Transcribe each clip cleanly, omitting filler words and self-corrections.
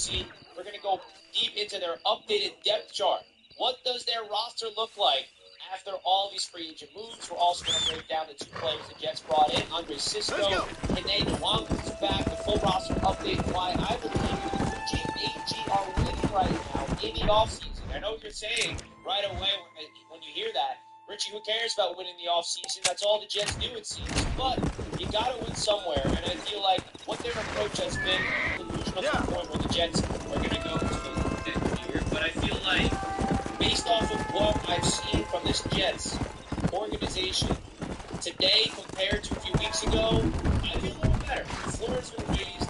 see. We're going to go deep into their updated depth chart. What does their roster look like after all these free agent moves? We're also going to break down the 2 players the Jets brought in, Andre Cisco, Kene Nwangu's back, the full roster update, and why I believe GAG are winning right now in the offseason. I know what you're saying right away when you hear that. Richie, who cares about winning the offseason? That's all the Jets do, it seems. But you got to win somewhere, and I feel like what their approach has been delusional to the point where the Jets are going to go to the next year. But I feel like, based off of what I've seen from this Jets organization today compared to a few weeks ago, I feel a little better. The floor has been raised,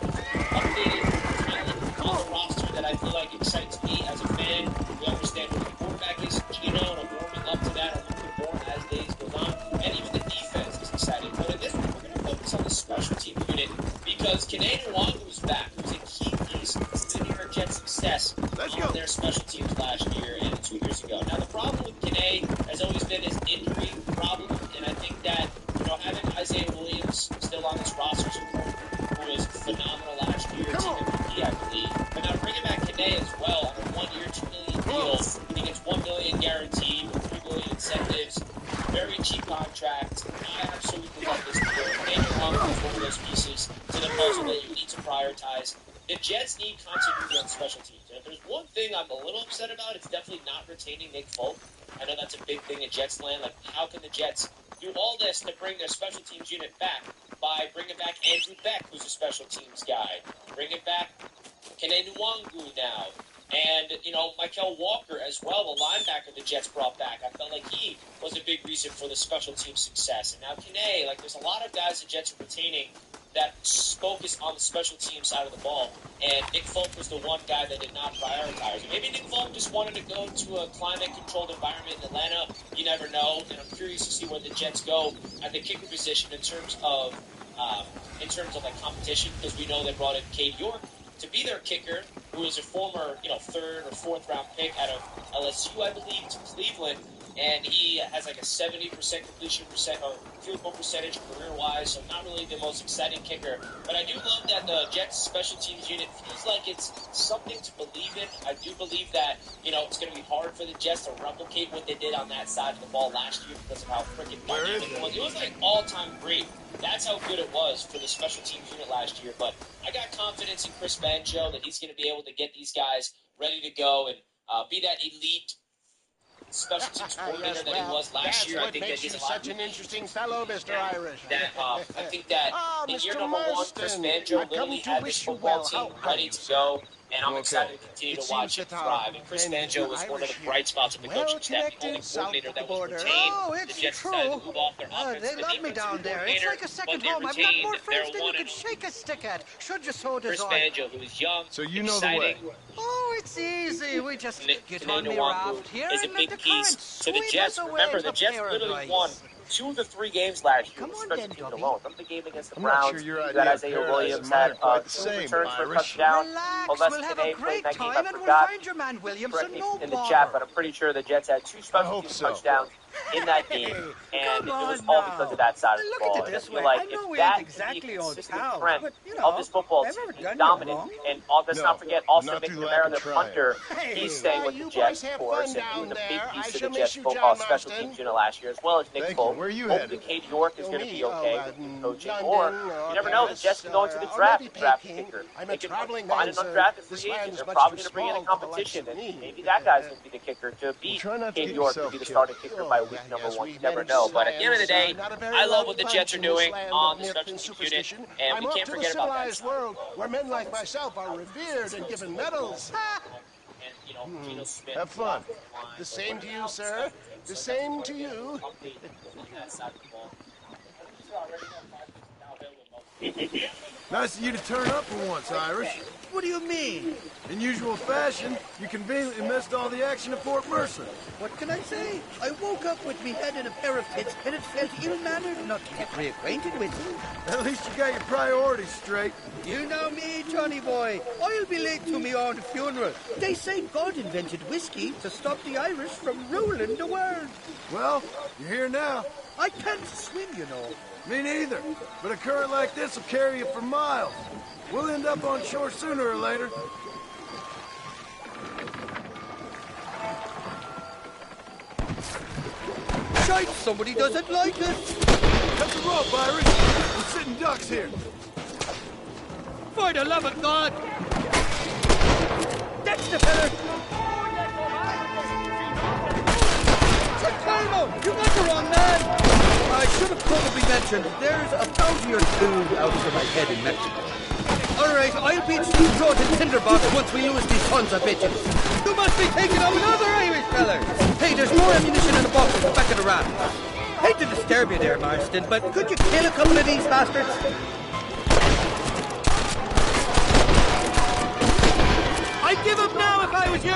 updated talent on the roster that I feel like excites me as a fan. We understand what the quarterback is, Gino, and I'm warming up to that a little bit more as days goes on. And even the defense is exciting. But in this one, we're going to focus on the special team unit because Kene Nwangu is back, who's a key piece to the New York Jets' success on their special teams last year and 2 years ago. Now, the problem with Kene has always been his injury problem, and I think that, having Isaiah Williams still on this roster is important, who was phenomenal last year, team MVP, I believe. But now bringing back Kene as well on a 1-year, $2 million deal. He gets $1 million guaranteed, $3 million incentives, very cheap contract. I absolutely love this deal. Kene Nwangu is one of those pieces to the puzzle that you need to prioritize. The Jets need continuity on special teams. And if there's one thing I'm a little upset about, it's definitely not retaining Nick Folk. I know that's a big thing in Jets land. Like, how can the Jets do all this to bring their special teams unit back by bringing back Andrew Beck, who's a special teams guy, bringing back Kene Nwangu now, and, Michael Walker as well, a linebacker the Jets brought back. I felt like he was a big reason for the special team success. And now Kene, there's a lot of guys the Jets are retaining that focus on the special team side of the ball, and Nick Folk was the one guy that did not prioritize it. Maybe Nick Folk just wanted to go to a climate-controlled environment in Atlanta. You never know, and I'm curious to see where the Jets go at the kicker position in terms of competition, because we know they brought in Cade York to be their kicker, who is a former 3rd or 4th round pick out of LSU, I believe, to Cleveland. And he has like a 70% completion or field goal percentage career-wise, so not really the most exciting kicker. But I do love that the Jets special teams unit feels like it's something to believe in. I do believe that, it's going to be hard for the Jets to replicate what they did on that side of the ball last year because of how freaking dynamic it was. It was like all-time great. That's how good it was for the special teams unit last year. But I got confidence in Chris Banjo that he's going to be able to get these guys ready to go and be that elite special teams coordinator that he was last year. I think that he's such an interesting fellow, Mr. Irish. I think that in year number 1, Chris Banjo literally had this football team ready to go, and I'm excited to continue to watch it thrive. And Chris Banjo was one of the bright spots of the coaching staff, the only coordinator that was retained. The Jets decided to move off their offense. They love me down there. It's like a second home. I've got more friends than you could shake a stick at. Should you so desire. Chris Banjo, who is young, so you know the way. Oh, it's easy. We just get on the raft here is a and let big the piece current to the sweep Jets. us away Remember, the to Jets literally paradise. won 2 of the 3 games last year with special teams alone. Remember the game against the Browns? That Isaiah Williams had 2 returns for a touchdown. Relax, Unless we'll have today a great played that game, time I and we'll forgot. find your man Williams, Correct so me no in the bother. chat, but I'm pretty sure the Jets had 2 special teams touchdowns in that game, and it was all because of that side of the ball. Look at it And I this feel way. like I know if we that ain't can be exactly a on consistent pals, trend but, of this football team, being dominant, and let's not forget Austin McNamara, the punter, he's staying with the Jets, of course, and he was a big piece of the Jets football special teams unit last year, as well as Nick Folk. Hopefully Cade York is going to be okay with coaching, or you never know, the Jets can go into the draft and draft a kicker. They can find an undrafted free agent. They're probably going to bring in a competition, and maybe that guy's going to be the kicker to beat Cade York to be the starting kicker by week number 1. You never know. But at the end of the day, I love what the Jets are doing on the special teams unit, and we can't forget about that. World where men like myself are revered and given medals. Have fun. The same to you, sir. The same to you. Nice of you to turn up for once, Irish. What do you mean? In usual fashion, you conveniently missed all the action at Fort Mercer. What can I say? I woke up with me head in a pair of tits, and it felt ill-mannered not to get reacquainted with you. At least you got your priorities straight. You know me, Johnny boy. I'll be late to me own funeral. They say God invented whiskey to stop the Irish from ruling the world. Well, you're here now. I can't swim, you know. Me neither. But a current like this will carry you for miles. We'll end up on shore sooner or later. Shite, somebody doesn't like us. Cut the rope, Irish. We're sitting ducks here. For the love of God! That's the fella! Chicago! You got the wrong man! I should have probably mentioned there's a bounty or two out for my head in Mexico. Alright, I'll beat Steve Road and Tinderbox once we lose these sons of bitches. You must be taking out another Irish fella! Hey, there's more ammunition in the box at the back of the raft. Hate to disturb you there, Marston, but could you kill a couple of these bastards? I'd give up now if I was you!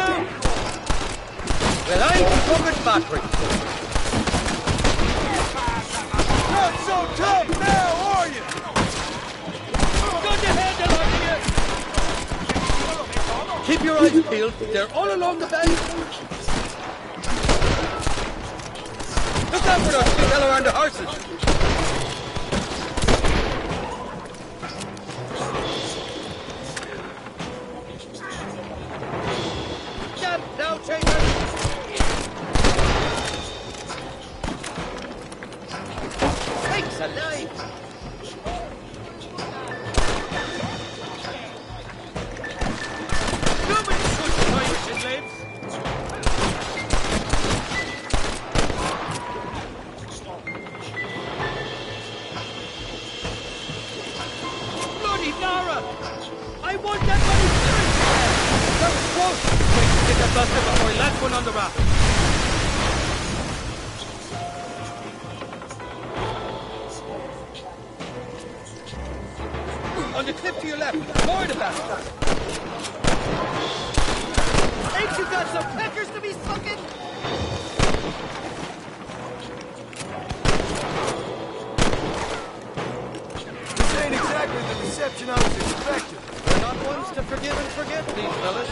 Well, I ain't fucking battery. Not so tough now, are you? Got your head on you! Keep your eyes peeled. They're all along the bank. Look out for those two hell around the horses. Jump now, Chaser. Thanks alive. Nobody should try his lives. Bloody Nara! I want that money seriously! That was close! Wait to get that buster before he lands one on the raft. On the cliff to your left, more the bastard! Ain't you got some peckers to be sucking? This ain't exactly the reception I was expecting. We're not ones to forgive and forget, these fellas.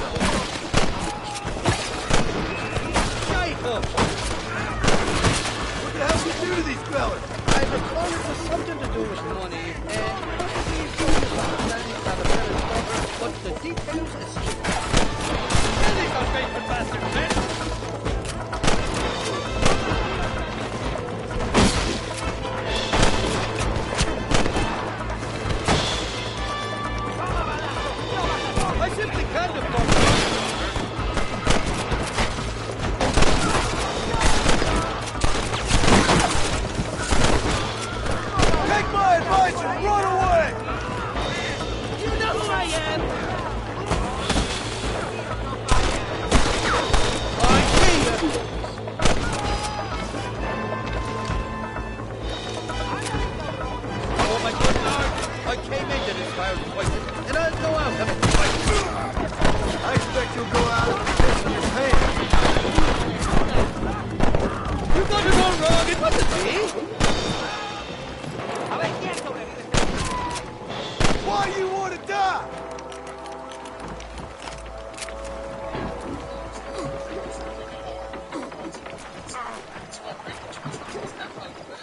Shite up! What the hell did you do to these fellas? I recall it was something to do with money, and possibly some misunderstanding about the fella's cover, but the details escape. These are faithful bastards, men! I simply can't afford it. Take my advice and run away! You know who I am! I see you! Oh my good lord! I came into this fire twice, and I'll go out having twice. I expect you'll go out and piss in your pants. You got it all wrong, it wasn't me! Why you want to die?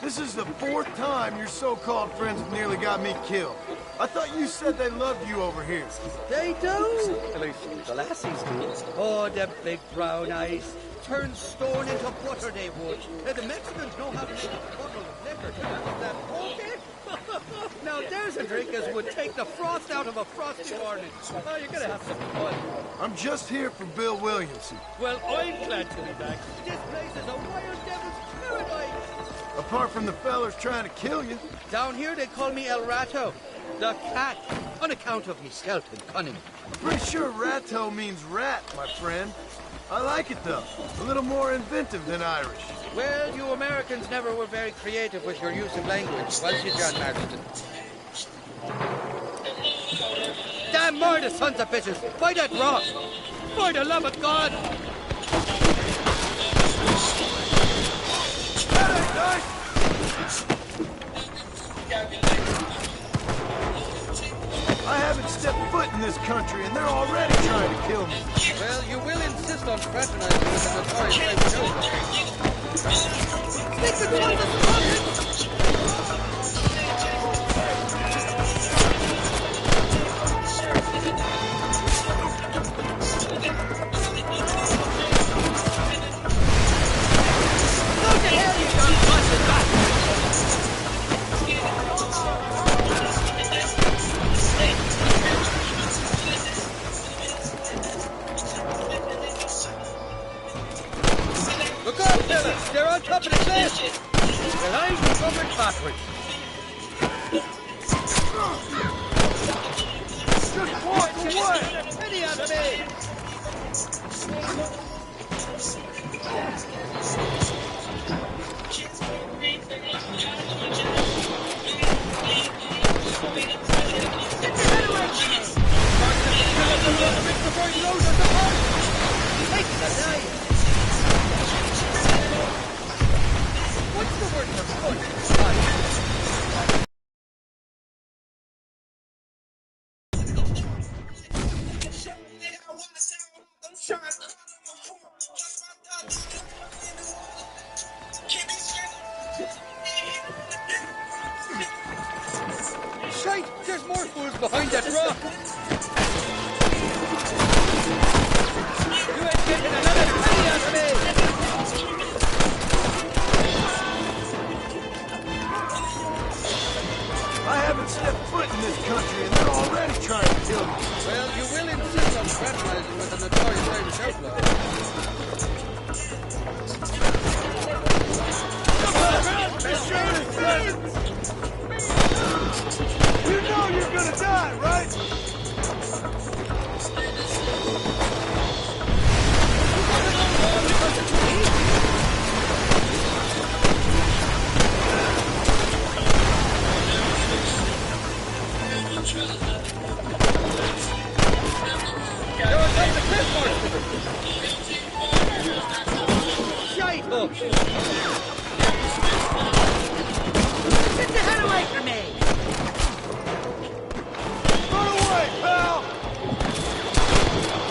This is the fourth time your so-called friends have nearly got me killed. I thought you said they loved you over here. They do! At least the lassies do. Oh, them big brown eyes. Turn stone into butter they would. And the Mexicans know how to make a bottle of liquor to make that poke. Now there's a drink as would take the frost out of a frosty morning. Oh, you're gonna have some fun. I'm just here for Bill Williamson. Well, I'm glad to be back. This place is a wild devil's paradise. Apart from the fellas trying to kill you. Down here they call me El Rato, the cat, on account of his stealth and cunning. I'm pretty sure Rato means rat, my friend. I like it, though. A little more inventive than Irish. Well, you Americans never were very creative with your use of language, was you, John Marston? Damn murder, sons of bitches! By that rock! For the love of God! That ain't nice! I haven't stepped foot in this country, and they're already trying to kill me. Well, you will insist on fraternizing with the notorious Stick the tongue to the What the hell you done? on top of the cliff. Well, I'm covered backwards. Just walk away! Penny out of me! What's the word for foot? Shite! There's more fools behind that rock! You ain't getting another penny out of me! I haven't stepped foot in this country and they're already trying to kill me. Well, you will insist on fraternizing with a notorious Irish outlaw. You know you're gonna die, right? Shite! Oh. Get the hell away from me! Run away, pal!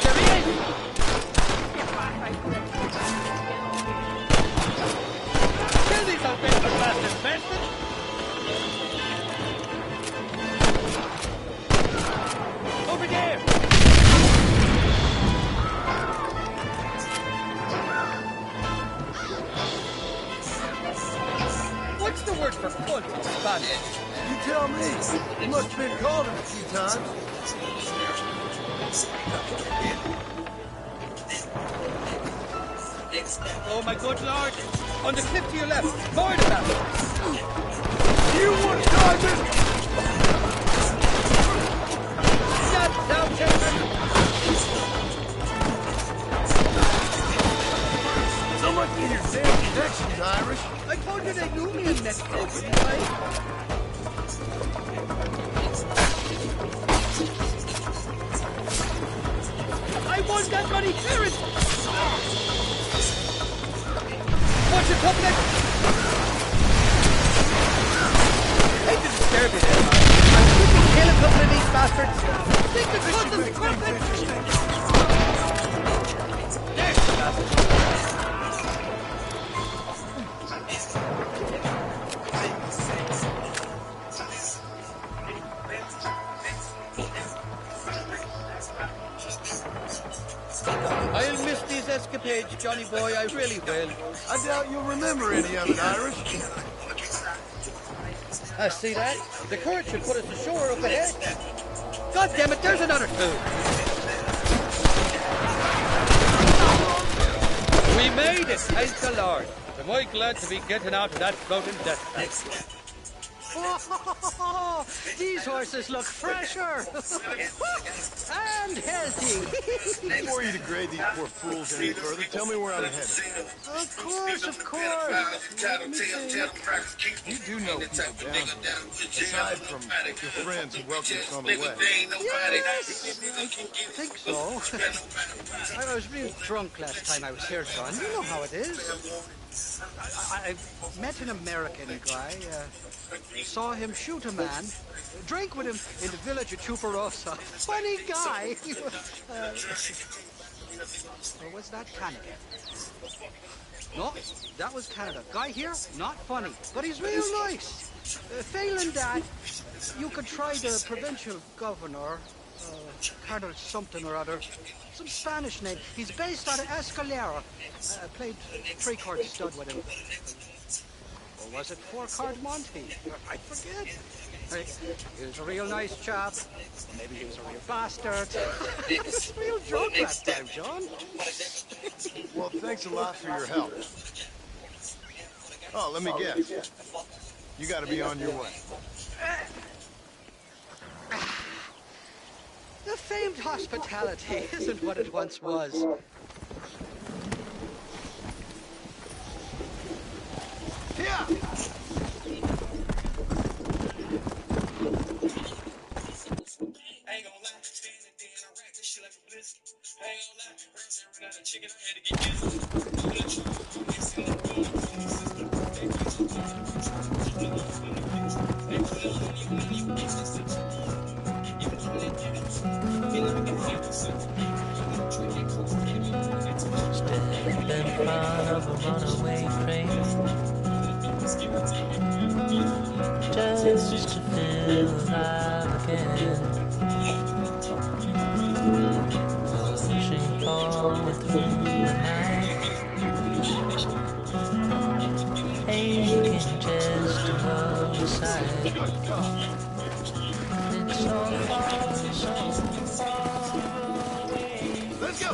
There he is! Kill these outbreakers, bastards, bastard! Over there! What's the word for cunt in Spanish? You tell me. You must have been called it a few times. Oh my good lord! On the cliff to your left, more than that! You want to die, mister? Shut down, gentlemen! So much for your damn connections, Irish. I told you they knew me in Mexico, didn't I? I want that money, Terrence! Watch your company! I didn't disturb you there, man. I'm going to kill a couple of these bastards. Think the cousins trumpet! There's the bastard. I'll miss these escapades, Johnny boy, I really will. I doubt you'll remember any of it, Irish. I see that. The current should put us ashore up ahead. God damn it, there's another two. We made it, thank the Lord. Am I glad to be getting out of that floating death trap. Oh, these horses look fresher and healthy. Before you degrade these poor fools any further, tell me where I'm headed. Of course, of course. Let me think. You do know people down here, aside from your friends who welcome us on the way. Yes, I think so. I was real drunk last time I was here, John. You know how it is. I met an American guy, saw him shoot a man, drank with him in the village of Chuparosa. Funny guy. Or was that Canada? No, that was Canada. Guy here, not funny, but he's real nice. Failing that, you could try the provincial governor, Colonel something or other. Some Spanish name. He's based out of Escalera. Played three-card stud with him. Or was it four-card Monty? I forget. He was a real nice chap. Maybe he was a real bastard. He was real drunk last time, John. Well, thanks a lot for your help. Oh, let me guess. You gotta be on your way. The famed hospitality isn't what it once was. Yeah! Step in front of a runaway train just to feel alive again. Pushing forward through the night, aching just above the sight. It's so far away. Let's go!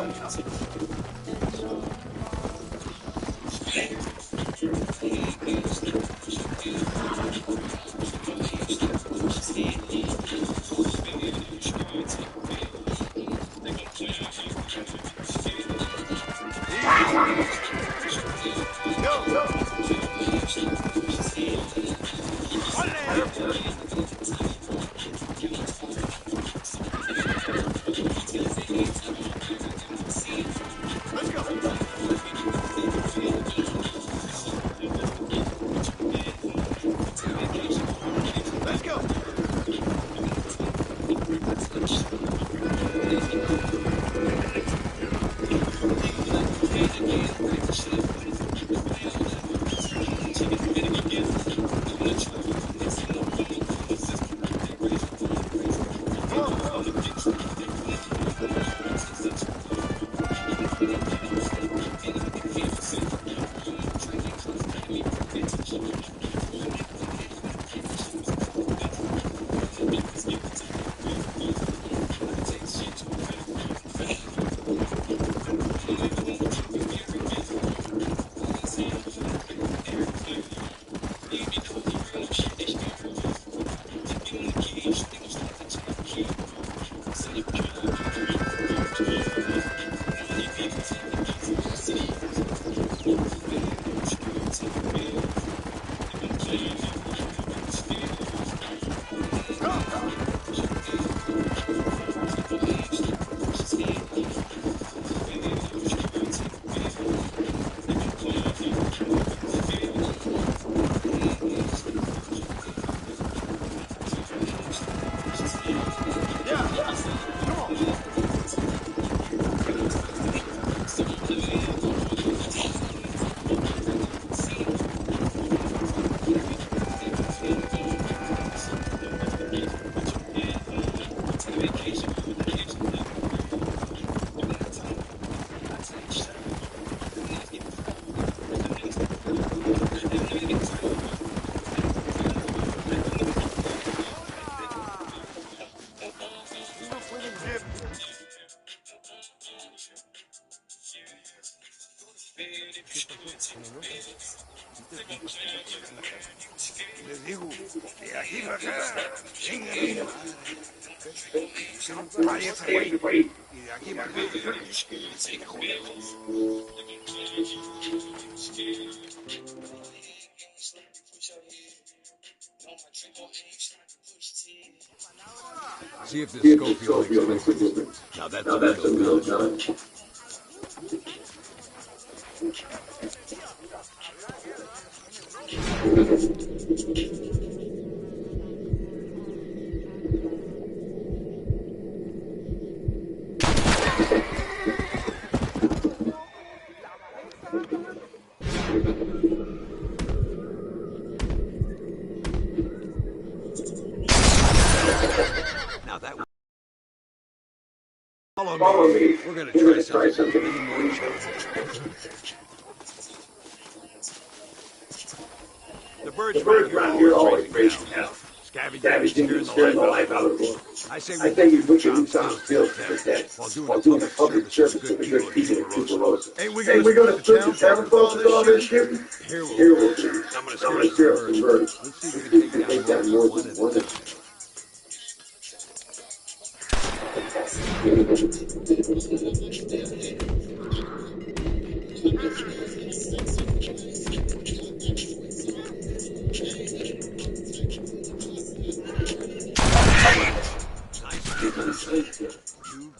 Les digo, de aquí para acá, venga mi madre. Váyase, güey. Y de aquí para acá, se jode. See if this Schofield makes a difference. Now that's a real gun. Now that follow me. We're gonna try something even more challenging. The birds around here always break down. Scavenging and scaring the life out of the locals. I say we put your loose on field for the dead, while doing a public service for the good people in Tuberosa. Ain't we gonna split the townsfolk with all this shooting? Here Here we'll we'll see. see. I'm gonna I'm gonna scare scare some some birds. birds. Let's see if Let's we see if can we take can down take more down than more one than at a one. time.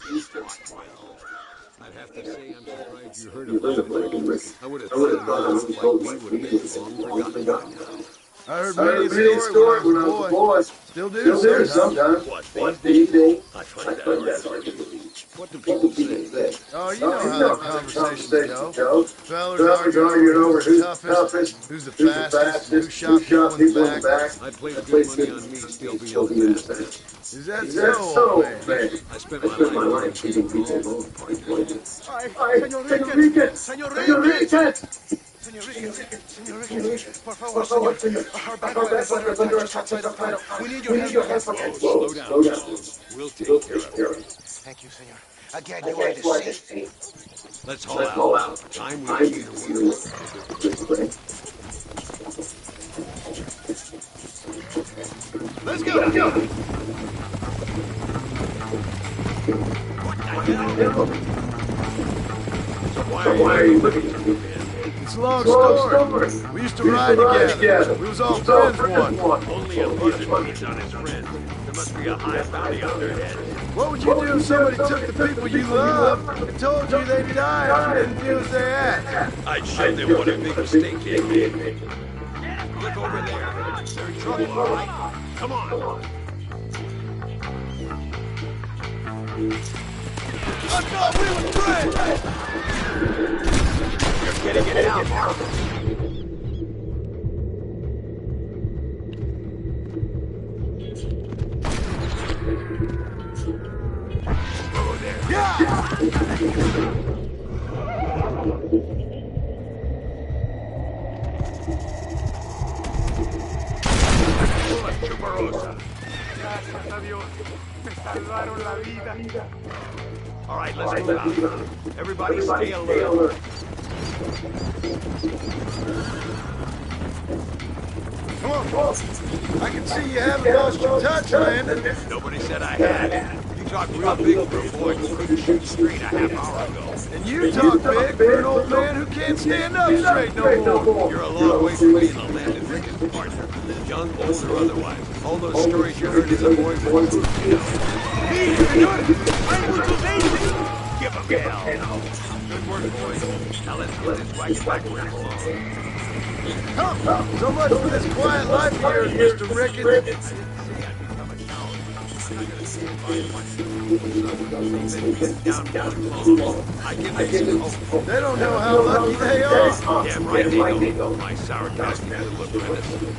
You fought well. I'd have to say I'm surprised you heard of Rick. I would have thought an old fool like me would have been long forgotten by now. I heard I many a heard many a story when story I when I was was a a boy. boy. Still do Still do sometimes. sometimes. What, These days, I I find that find that hard hard to to believe. believe. What do What do people people say? say? Oh, you Oh, know you how know them how the conversations conversations go. go. Fellas Fellas arguing over who's the toughest, toughest, who's the who's the fastest, and who fastest, who shot people shot in the people in the back. back. I'd place I good place money good on me still being still the being the fastest. fastest. Is that Is so, that so, old old man? man? I spent I my spent life my beating life beating people people all over all the over the place. place. Ay, Ay, señor señor Ricketts, Ricketts! señor Señor Ricketts, Ricketts! señor Ricketts, señor Ricketts, por favor, Por favor, señor. señor. Our Our backwater is under backwater is under attack just attack outside just of outside town. of town. We need your We help need your again. help again. Slow down. Slow down. We'll We'll take care take of care it. of it. Thank you, señor. Again, you are Again, the you are the saint. saint. Let's haul Let's haul out. out. Time we Time see we the see the world. world. This way. Let's go! Let's go! What the hell? So why So why are are you you looking looking at at me, me? man? It's a long Long story. story. We used to We ride together. together. We was all We was all friends friends once. Only a buzzard beats on his friends. There must be a high bounty on their heads. What would you do if somebody took the people you love and told you they'd die if you didn't do as they asked? I'd show them what a big mistake they made. Look over there. They're in trouble, all right? Come on. I thought we were friends! You're getting it out. Gracias a Dios. Me salvaron la vida. All right, let's move out. Everybody stay alert. Come on. I can see you haven't lost your touch, Landon. Nobody said I had. You talk real big for a boy who couldn't shoot straight a half hour ago. And you talk big for an old man who can't stand up straight no more. You're a long way from being a Landon Ricketts partner. Young, old, or otherwise. All those stories you heard as a boy were true, you know. Me, senor, hay muchos aces. Give him hell. Good work, boys. Now let's get this wagon back where it belongs. Come. So much for this quiet life of yours, Mr. Ricketts. I give them some hope. They don't know how lucky they are. Damn right they don't. My sarcastic little apprentice.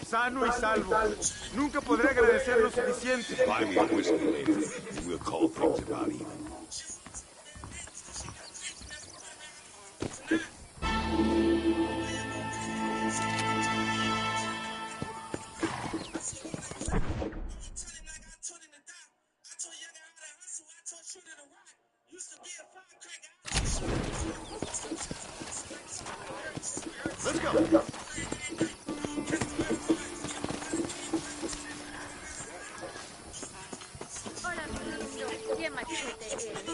Sano y salvo. Nunca podré agradecer lo suficiente. Buy me a whiskey later, and we'll call things about even. Let's go.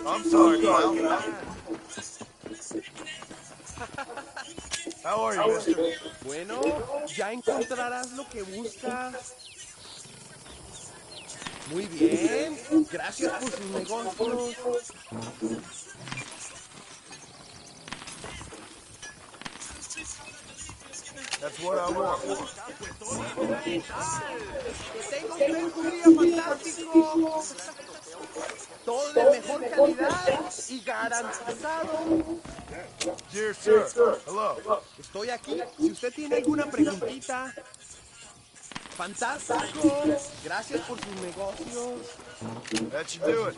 I'm sorry, pal. How are you, mister? Bueno, ya encontrarás lo que buscas. Muy bien. Gracias por sus negocios. That's what I want. Que tenga usted un día fantástico. Todo de mejor calidad y garantizado. Cheers, sir. Hello. Estoy aquí. Si usted tiene alguna preguntita. Fantástico. Gracias por sus negocios. That should do it.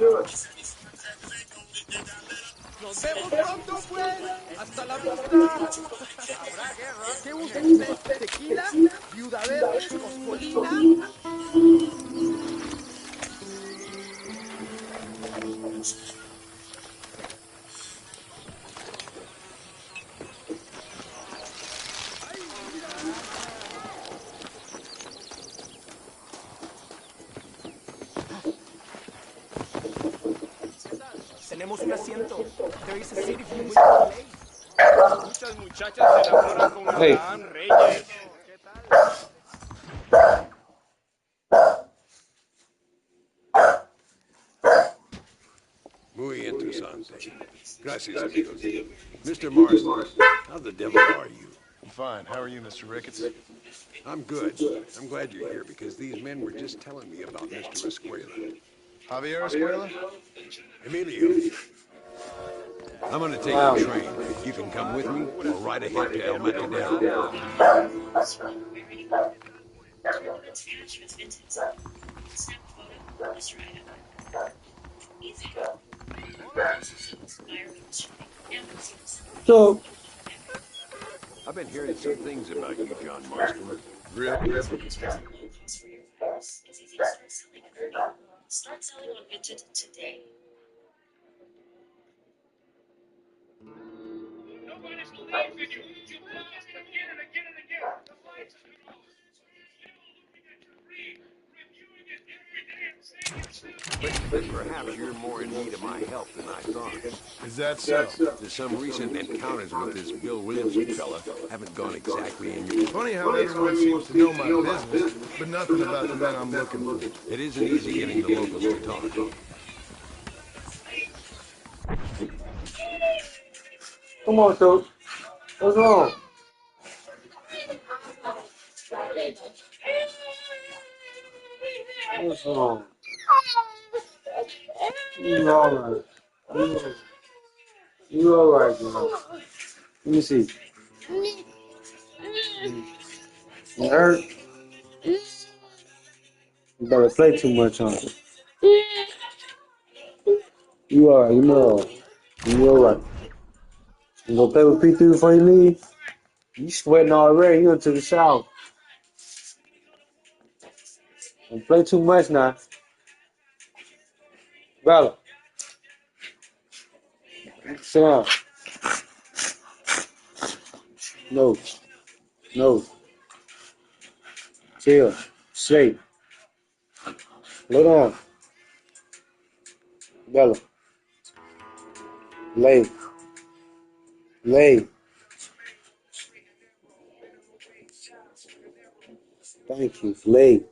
Nos vemos pronto, pues. Hasta la vista. ¿Habrá guerra? ¿Qué usa usted? ¿Tequila? ¿Viuda verde? ¿Coscolina? Tenemos un asiento. There is a seat if you wish to play. Muchas muchachas se enamoran con Abraham Reyes. Muy interesante. Gracias, amigos. Mr. Marston, how the devil are you? I'm fine. How are you, Mr. Ricketts? I'm good. I'm glad you're here because these men were just telling me about Mr. Escuela. Javier Escuela? Emilio. I'm gonna take the train. You can come with me or ride ahead to El Matadero. So, I've been hearing some things about you, John Marston. Really? Start selling on Vinted today. Nobody's believing you. You lost again and again and again. The lights have been off. Still looking at your dream, reviewing it every day and saying yourself. But perhaps you're more in need of my help than I thought. Is that so? There's some recent encounters with this Bill Williamson fella haven't gone exactly in your... Funny how everyone seems to know my business, but nothing about the men I'm looking for. It isn't easy getting the locals to talk. come on, Toad. What's wrong? What's wrong? You alright. You alright, girl. Let me see. You hurt? You better play too much, huh? You alright, you know. You alright. You gonna play with P3 before you leave? You sweating already. You went to the shower. Don't play too much now. Bella. Sit down. No. No. Chill. Straight. Lay down. Bella. Lay. Lay. Thank you. Lay.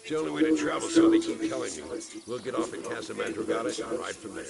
It's the only way to travel, so they keep telling me. We'll get off at Casa Madrugada and ride from there.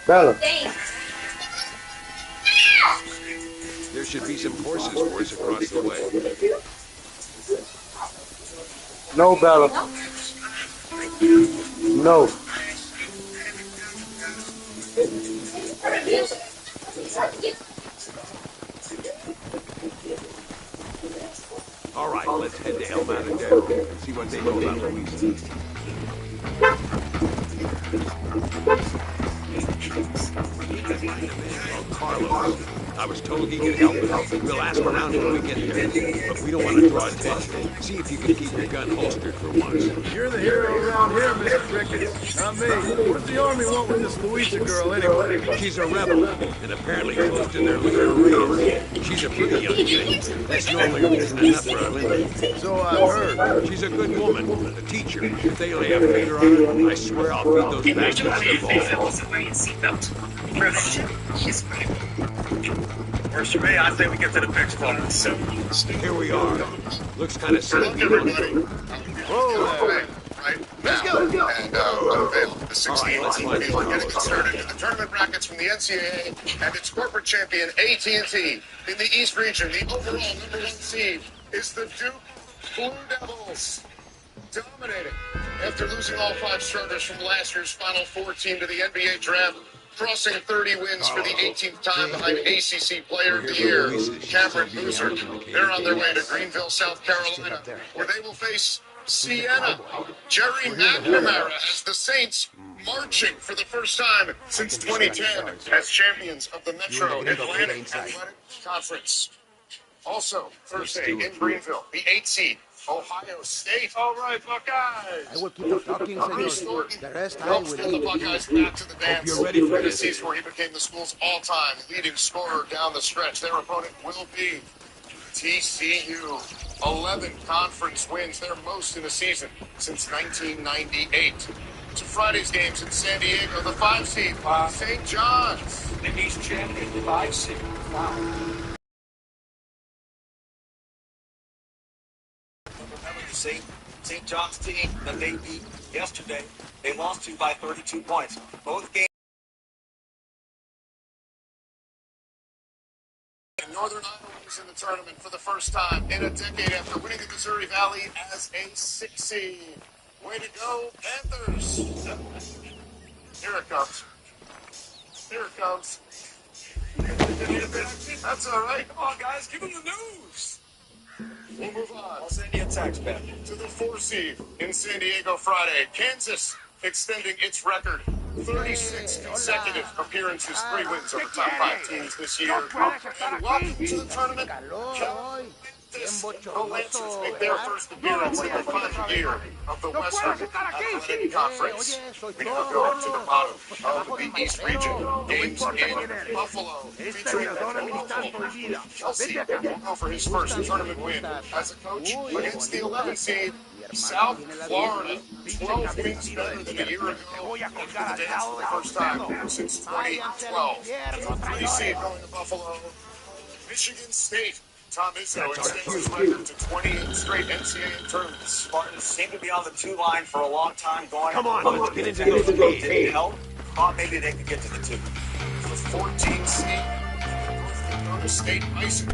Bella. There should be some horses for us across the way. No, Bella. No. All right, let's head to El Matadero and see what they know about Louisa. Carlos. I was told he could help us. We'll ask around when we get there. But we don't want to draw attention. See if you can keep your gun holstered for once. You're the hero around here, Mr. Ricketts. Not me. What does the Army want with this Louisa girl, anyway? She's a rebel, and apparently close to their leader, Reyes. She's a pretty young thing. That's normally reason enough for a limit. So I've heard. She's a good woman, a teacher. If they lay a finger on her, I swear I'll feed those bastards their balls. Wearing a seatbelt. Prevention is critical. First Ray, I say we get to the fix phone. So here we are. Looks kind of silly. Whoa there. Right now, and unveil the 16th team field getting inserted in the tournament brackets from the NCAA and its corporate champion AT&T. In the East region, the overall #1 seed is the Duke Blue Devils, dominating after losing all 5 starters from last year's Final Four team to the NBA draft, crossing 30 wins for the 18th time behind ACC Player of the Year, Cameron Boozer. They're on their way to Greenville, South Carolina, where they will face Siena. Jerry McNamara has the Saints marching for the first time since 2010 as champions of the Metro Atlantic Athletic Conference. Also, Thursday in Greenville, the 8th seed, Ohio State. All right, Buckeyes. I will keep on talking, senor. The rest I Helps will get the Buckeyes back to the dance. you're ready for this season where he became the school's all-time leading scorer down the stretch. Their opponent will be TCU. 11 conference wins, their most in a season since 1998. To Friday's games in San Diego, the 5 seed, St. John's. the East champion, 5 seed. Wow. St. John's team that they beat yesterday, they lost to by 32 points. Both games. Northern Iowa is in the tournament for the first time in a decade after winning the Missouri Valley as a 6 seed. Way to go, Panthers! Here it comes. Here it comes. That's all right. Come on, guys, give them the news. We'll move on. I'll send you a text, man. To the 4 seed in San Diego Friday. Kansas extending its record. 36 consecutive appearances, 3 wins over top 5 teams this year. And welcome to the tournament. The Lancers make their first appearance in the final year of the Western Athletic Conference. We now go to the bottom of the East region. Games in Buffalo featuring Kelsey will go for his first tournament win as a coach against the 11th seed South Florida. 12 wins better than a year ago. And for the dance for the first time since 2012. The 3 seed going to Buffalo. Michigan State. Tom Izzo extends his record to 28 straight NCAA tournaments. Spartans seem to be on the 2 line for a long time going. Come on, let's get into those games. Didn't help. Thought maybe they could get to the 2. The 14 seed, North Dakota State Bison.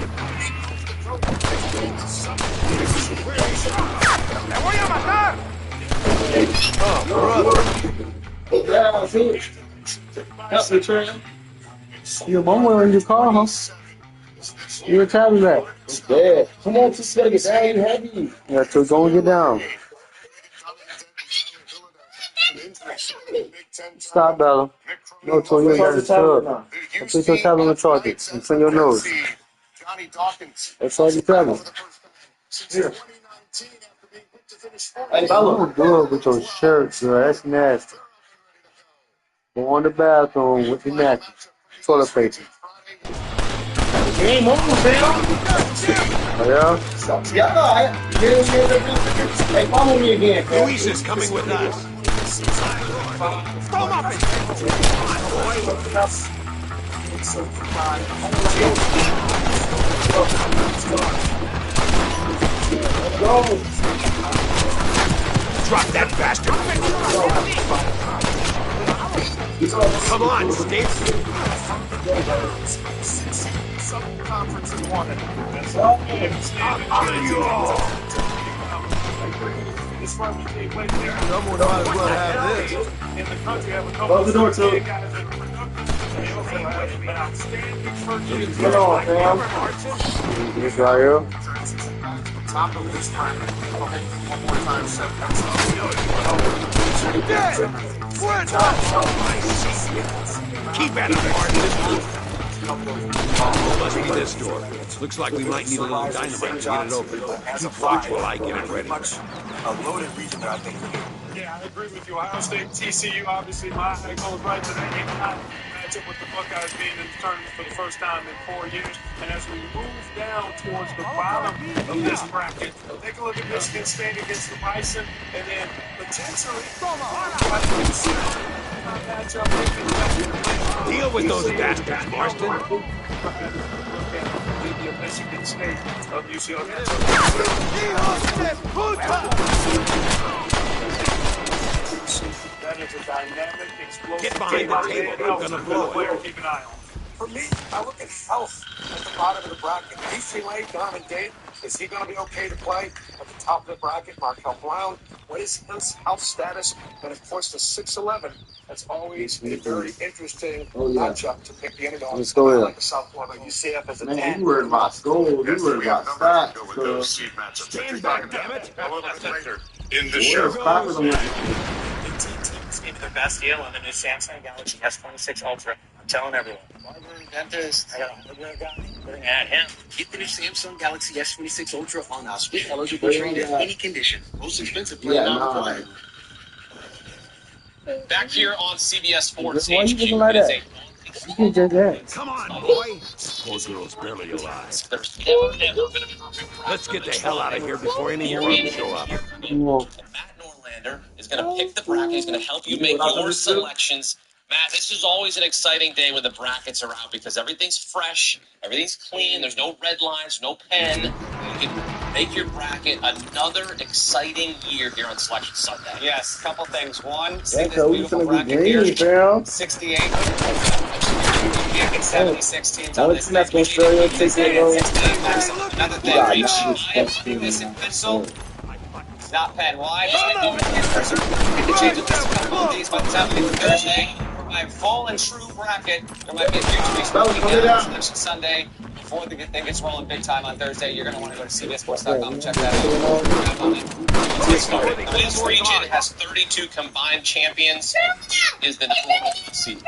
Help me, Trey. Your mom went in your car, huh? Your tab is back. It's dead. Come on, just gotta get down. You heavy. Yeah, so go and get down. Stop, Bella. No, Tony, you got to tub. Put your tab on the charger and turn your nose. That's all you travel. Here. Hey, Bella. Good with your shirt, girl. That's nasty. Go in the bathroom with your napkin. Toilet paper. Game over, man. Oh, yeah? Yeah, hey, follow me again. Luis is coming with us. Throw him up. Go. Drop that bastard. Come on, Steve. Conference and won it. Someone might as well have this. In the country, have a couple Close the door, too. Come on, fam. This right here. top of this bracket. One more time, 7 points. Keep at it, Martin. Oh, must be this door. Looks like we might need a little dynamite to get it open. Keep watch while I get it ready. A loaded region that I think we need. Yeah, I agree with you. Ohio State, TCU, obviously, my eye goes right to that 8-9 matchup with the Buckeyes being in the tournament for the first time in 4 years. And as we move down towards the bottom of this bracket, take a look at Michigan State against the Bison, and then potentially matchup. Deal with those bastards, Marston. Michigan State of UCLA. That is a dynamic, explosive. Get behind the table. We're gonna blow it. Keep an eye on. For me, I look at health at the bottom of the bracket. UCLA, Donovan Dave, is he going to be okay to play at the top of the bracket? Markel Brown, what is his health status? And of course, the 6'11". That's always a very interesting matchup to pick the underdog. Let's go like the South Florida UCF as a 10. Man, you worried about gold. You worried about stats. Stand back, damn it. A little bit later in the show. It's maybe their best deal on the new Samsung Galaxy S26 Ultra. I'm telling everyone. Hardware inventors, I got a hardware guy. We're gonna add him. Get the new Samsung Galaxy S26 Ultra on us. With eligible trade in any condition. Most expensive plan non-provided. Back here on CBS Sports HQ, it is a Come on, boy. Poor girl's barely alive. there's never been a perfect Let's get the hell out of here before any more of them show up. And Matt Norlander is going to pick the bracket. He's going to help you make your selections. Matt, this is always an exciting day when the brackets are out because everything's fresh, everything's clean, there's no red lines, no pen. You can make your bracket another exciting year here on Selection Sunday. Yes, a couple things. One, see this beautiful bracket here, 68. You can't get 76 teams on this. Another thing, I am putting this in pencil. Not pen. Why? Get the change of this couple of days by the time we get to Thursday. For my full and true bracket, there might be a huge piece of Selection Sunday. Before the thing gets rolling big time on Thursday, you're going to want to go to CBSSports.com and check that out. This region has 32 combined champions. Is the number one seed.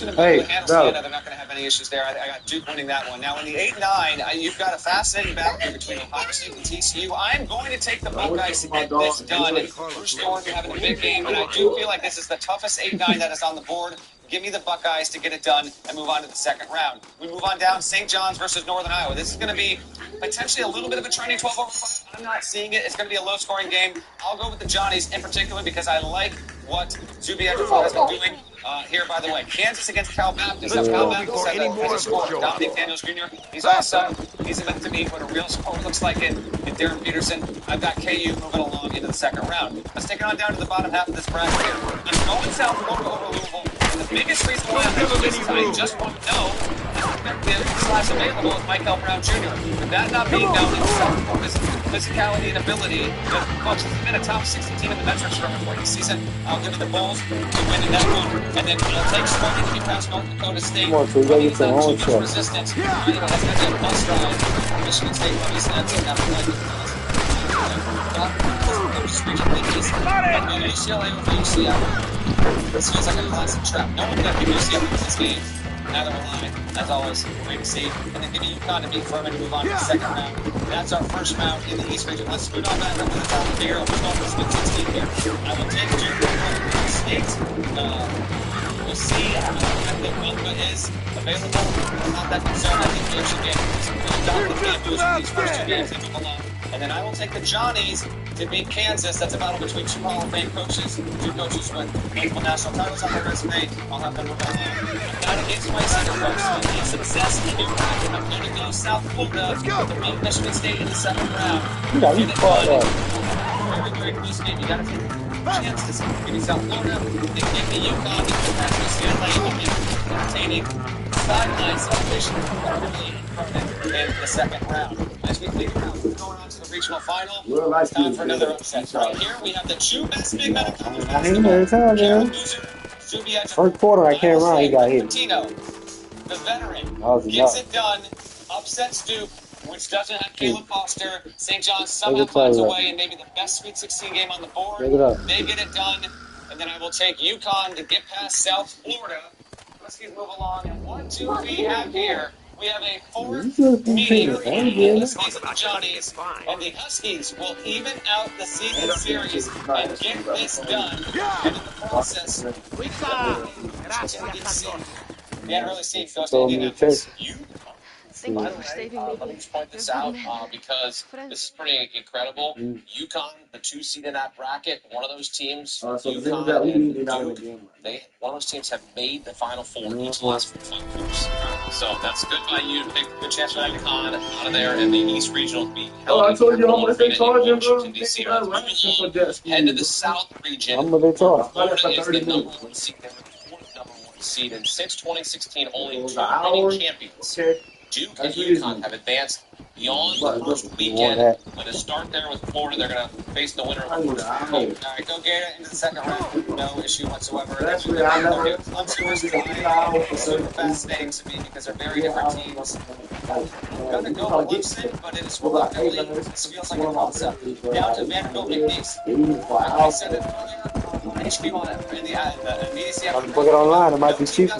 They're not going to have any issues there. I got Duke winning that one. Now, in the 8-9, you've got a fascinating battle here between Ohio State and TCU. I'm going to take the Buckeyes to get this done. Bruce Thornton having a big game, and I do feel like this is the toughest 8-9 that is on the board. Give me the Buckeyes to get it done and move on to the second round. We move on down, St. John's versus Northern Iowa. This is going to be potentially a little bit of a trending 12-over-5. I'm not seeing it. It's going to be a low-scoring game. I'll go with the Johnnies in particular because I like what Zuby has been doing here, by the way. Kansas against Cal Baptist. Now, Cal Baptist has a score. Dominic Daniels Jr. He's awesome. He's meant to be what a real score looks like in Darren Peterson. I've got KU moving along into the second round. Let's take it on down to the bottom half of this bracket here. I'm going South Florida over Louisville. The biggest reason why I'm doing this is I just want to know if available is Michael Brown Jr. With that not being known, it's South Florida's physicality and ability. Folks, this has been a top 60 team in the metrics for the season. I'll give you the Bulls to win in that one. And then I'll take Sparty to be past North Dakota State. Come on, so we gotta get some on track. Resistance. That's going to be a plus ride. Michigan State probably snaps in that play. UCLA over UCF. This feels like a classic trap. No one got to give UCF this game. Neither will I. As always, great to see. And then give me UConn to beat Furman to move on to the second round. That's our first round in the East region. Let's scoot on back up to the top of the arrow. Who's going for Spin 16 here? I will take Duke over State. We'll see how Wilma is available. I'm not that concerned. I think they should get these first two games. They move along. And then I will take the Johnnies to beat Kansas. That's a battle between two Hall of Fame coaches, two coaches with multiple national titles on their resume. I'll have them move on. I'm not against my center folks. I need success in the new bracket. I'm going to go South Florida to beat Michigan State in the second round. Very, very close game. You got to take a chance to give me South Florida. Then give me UConn because that's UCLA will be entertaining sideline celebration in the second round. As we think about going on to the regional final, it's time for another upset. Right here, we have the two best big men in college basketball. First quarter, I can't run. He got hit. The veteran gets it done, upsets Duke, which doesn't have Caleb Foster. St. John somehow finds a way, and maybe the best Sweet 16 game on the board. They get it done, and then I will take UConn to get past South Florida. Let's keep moving along. And what do we have here? We have a fourth meeting between the Huskies and the Johnnies, and the Huskies will even out the season series and get this done. And in the process, we can't really see Ghost Indianapolis. By the way, let me just point this out because this is pretty incredible. UConn, the 2 seed in that bracket, one of those teams, UConn and Duke, one of those teams have made the Final Four each of the last 5 years. So that's good by you. Good chance for UConn out of there, and the East Regional to be held in Washington, D.C. Head to the South region. Florida is the number 1 seed. They're the 4th number 1 seed, and since 2016, only 2 reigning champions, Duke and UConn, have advanced beyond the first weekend. With a start there with Florida, they're going to face the winner of the first weekend. All right, go Gator into the second round. No issue whatsoever. Super fascinating to me because they're very different teams. I'm going to go with Clemson, but it is reluctantly, this feels like a concept. Down to Vanderbilt McNeese. I said it earlier. HQ on it in the immediacy after book it online, it might be cheaper.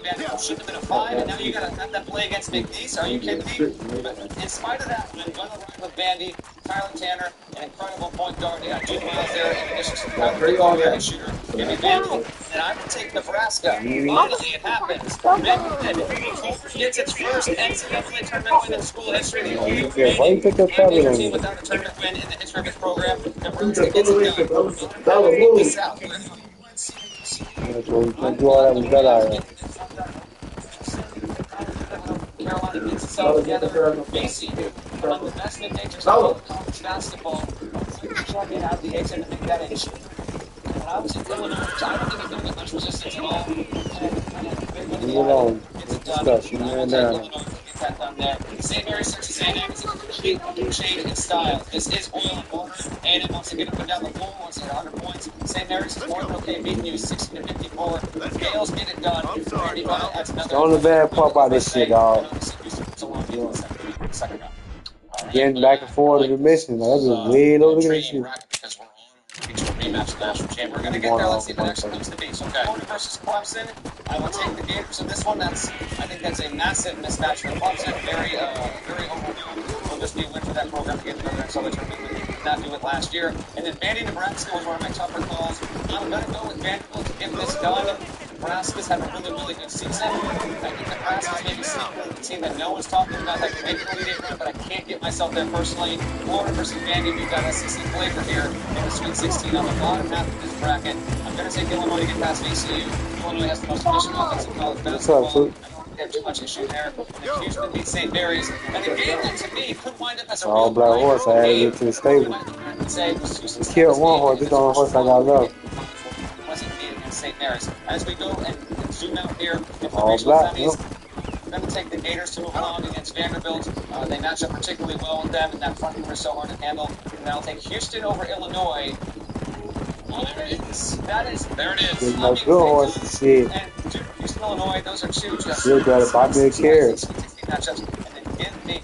Vanderbilt should have been a 5, and now you got to have that play against McNeese. Are you kidding me? But in spite of that, I'm going to ride with Vandy, Tyler Tanner, an incredible point guard. They got Duke Miles there in addition to the shooter. Give me Vandy, and I will take Nebraska. Finally, it happens. Culver gets its first NCAA tournament win in school history. The only remaining major team without a tournament win in the history of its program. Nebraska gets it done. South. Carolina gets itself together. BC, one of the best mid-majors in all of college basketball. Champion out of the A-10 to make that inch. When I was in Illinois, I don't think it's going to get much resistance at all. Gets it done. Illinois gets that done there. St. Mary's Texas A&M is a complete change in style. This is oil and water. A&M wants to get up and down the floor, wants to get 100 points. St. Mary's is more than okay, beating you 60-54. Gales get it done. The only bad part about this shit, dog. Getting back and forth to the mission, that's just way over the shit. Because we're on regional rematch of the national champ. We're going to get there. Let's see if it actually comes to be. So, Florida versus Clemson. I will take the Gators in this one. I think that's a massive mismatch for Clemson. Very overdue. Will just be a win for that program to get to the next other tournament. We did not do it last year. And then Vandy, Nebraska was one of my tougher calls. I'm going to go with Vanderbilt to get this done. Nebraska's had a really, really good season. I think Nebraska's maybe the team that no one's talking about that can make an Elite Eight run, but I can't get myself there personally. Florida versus Vandy, we've got SEC flavor here in the Sweet 16 on the bottom half of this bracket. I'm going to take Illinois to get past VCU. Illinois has the most efficient offense in college basketball. I don't think they have too much issue there. And Houston beats St. Mary's. And a game that, to me, could wind up as a real black horse, I added it to the stable. Killed one horse, this is the only horse I got left. St. Mary's. As we go and zoom out here in the regional semis, I'm going to take the Gators to move along against Vanderbilt. They match up particularly well with them, and that front court is so hard to handle. And then I'll take Houston over Illinois. Oh, there it is. There it is. No good horse shit. And Duke, Houston, Illinois, those are two just you gotta buy me a carrot. matchups. And then give me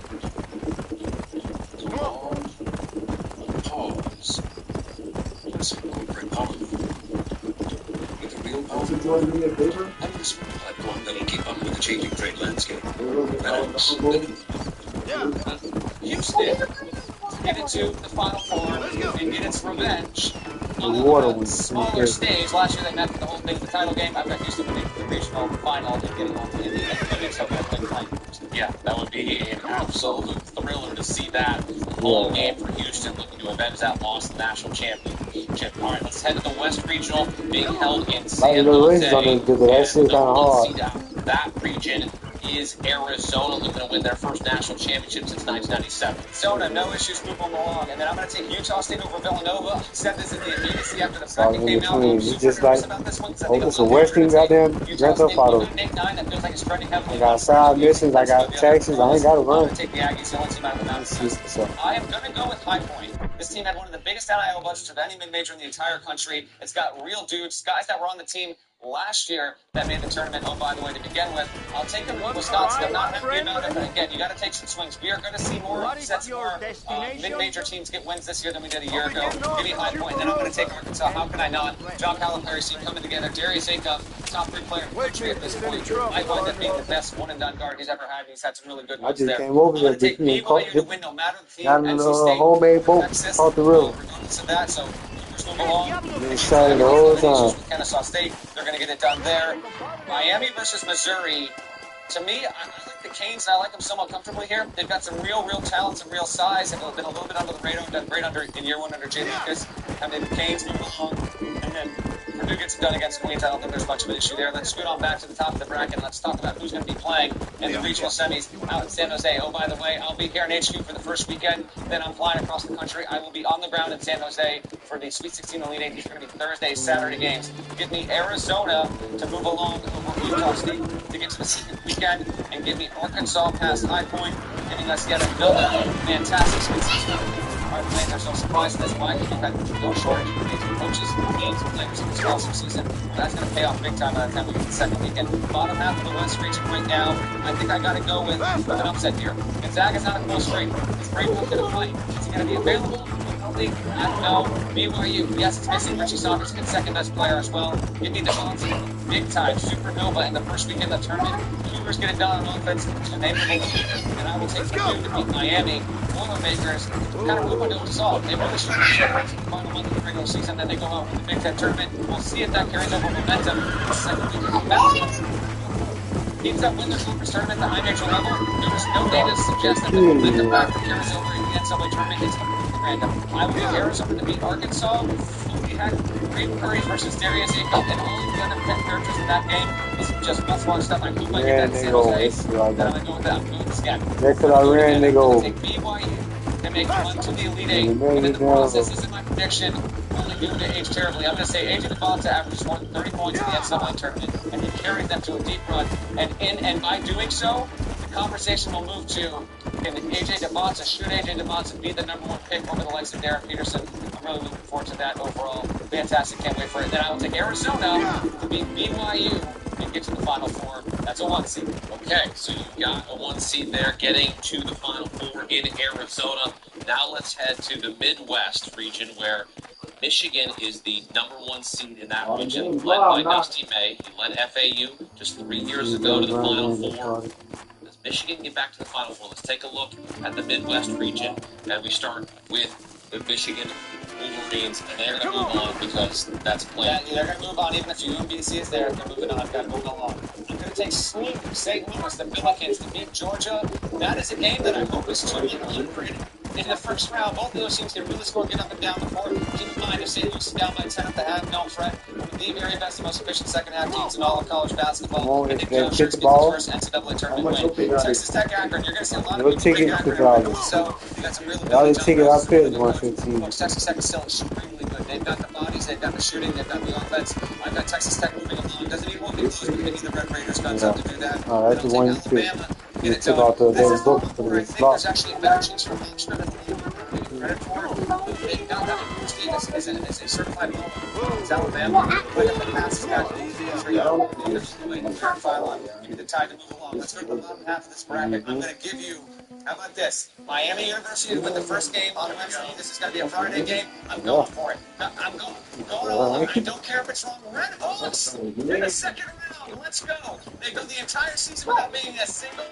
pause. That's a corporate power. Platform that'll keep up with the changing trade landscape. Houston get into the Final Four and get its revenge on a smaller stage. Last year they met the whole thing with the title game. I've got Houston winning the regional final and getting on to the NBA. Yeah, that would be an absolute thriller to see that home game for Houston, looking to avenge that loss to the national championship. All right, let's head to the West Regional, being held in San Jose. That region is Arizona, looking to win their first national championship since 1997. Arizona, no issues moving along. And then I'm going to take Utah State over Villanova. I said this in the immediacy after the bracket came out. I'm super nervous about this one. It's a Western goddamn Grand Theft Auto. I got side missions, I got Texas, I ain't got to run. I'm going to take the Aggies, the only team out of the mountain. I am going to go with High Point. This team had one of the biggest NIL budgets of any mid-major in the entire country. It's got real dudes, guys that were on the team last year that made the tournament. Oh, by the way, to begin with, I'll take them with Wisconsin. I'm not happy about it, but again, you got to take some swings. We are going to see more upsets, more mid-major teams get wins this year than we did a year ago. Give me High Point, then I'm going to take Arkansas. How can I not? John Calipari, see coming together. Darius Acuff, top 3 player in the country at this point. I find that being the best one-and-done guard he's ever had. He's had some really good ones there. I'm going to take BYU to win no matter the team. NC State, homemade boat Texas, off the river. regardless of that. So move along. Excited the whole time. With Kennesaw State, they're going to get it done there. Miami versus Missouri. To me, I like the Canes, and I like them somewhat comfortably here. They've got some real talent, some real size. They've been a little bit under the radar, done great in year 1 under Jay Lucas. And then the Canes move along, and then Purdue gets it done against Queens. I don't think there's much of an issue there. Let's scoot on back to the top of the bracket. Let's talk about who's going to be playing in the regional semis out in San Jose. Oh, by the way, I'll be here in HQ for the first weekend. Then I'm flying across the country. I will be on the ground in San Jose for the Sweet 16 Elite 8. These are going to be Thursday, Saturday games. Give me Arizona to move along over Utah State to get to the second weekend, and give me Arkansas past High Point, giving us yet another fantastic Sweet 16. Our playing, there's no surprise in this. Why? Because we've had no shortage of amazing coaches, teams, and players in this awesome season. That's going to pay off big time by the time we get to the second weekend. Bottom half of the West region right now, I think I got to go with an upset here. Gonzaga's not a close streak. Is Vrabel going to play? Is he going to be available? I don't know. BYU, yes, it's missing Richie Saunders, good second best player as well. Give me the Bonzi, big time supernova in the first weekend of the tournament. Cougars get it done on offense, and they move along. And I will take Purdue to beat Miami. Boilermakers kind of move on to what we saw. They really should have the final month of the regular season, then they go out with the Big Ten tournament. We'll see if that carries over momentum. The second weekend teams that win their conference tournament at the high major level, there is no data to suggest that the momentum factor carries over in the NCAA tournament. It's completely random. I will give Arizona to beat Arkansas. We had Green Curry versus Darius Acuff, and all of the other characters in that game was just must-watch stuff. I hope I get that San Jose. Then I'm going to go with that. I'm going with the scat. That's what I ran, they go. Take BYU and make it run to the Elite 8. And in the process, this is my prediction. Only due to age terribly. I'm going to say AJ DeVonta averages 30 points in the NCAA tournament, and he carries them to a deep run. And by doing so, the conversation will move to, can AJ DeVonta, should AJ DeVonta be the #1 pick over the likes of Darren Peterson? I'm really looking forward to that overall. Fantastic, can't wait for it. Then I will take Arizona to beat BYU and get to the Final Four. That's a 1 seed. Okay, so you got a 1 seed there getting to the Final Four in Arizona. Now let's head to the Midwest region where Michigan is the #1 seed in that region, led by Dusty May. He led FAU just 3 years ago to the Final Four. Does Michigan get back to the Final Four? Let's take a look at the Midwest region, and we start with the Michigan Wolverines, and they're going to move on because that's planned. Yeah, they're going to move on, even if UMBC is there, they're moving on. I've got to move along. I'm going to take St. Louis, the Billikens, to beat Georgia. That is a game that I hope is 2-1 in the first round. Both of those teams can really score, get up and down the court. Keep in mind, if St. Louis is down by 10 at the half, don't fret. One of the very best and most efficient second half teams in all of college basketball. I think Joe Shirts gets his first NCAA tournament win. Texas Tech Akron, you're going to see a lot of people big Akron. So you got some really good folks. Texas Tech is still extremely good. They've got the bodies, they've got the shooting, they've got the offense. I've got Texas Tech moving along. Doesn't even want to be close, but they need the Red Raiders guns up to do that. That's the 1 seed. Get it done. I think there's actually a better chance for Oxford than credit for. They got that university as a certified ball. It's Alabama. But if the pass has got you need the tide to move along. Let's go to the bottom half of this bracket. I'm going to give you, how about this? Miami University to win the first game on Wednesday. This is going to be a Friday game. I'm going for it. I'm going all out. I don't care if it's wrong. Red Hawks in the second round. Let's go. They go the entire season without being a single